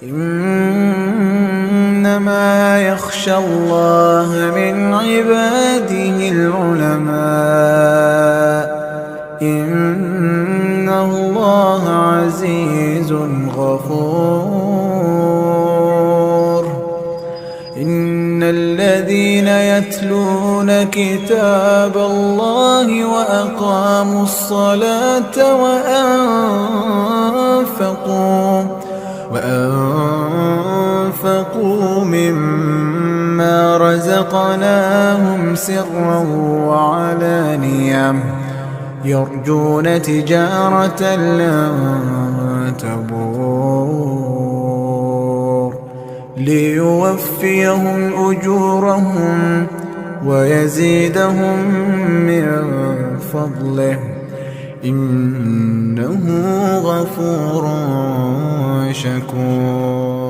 إنما يخشى الله من عباده العلماء. إن الله عزيز غفور. إن الذين يتلون كتاب الله وأقاموا الصلاة وأنفقوا مما رزقناهم سرا وعلانية يرجون تجارة لن تبور ليوفيهم أجورهم ويزيدهم من فضله إنه غفور شكور.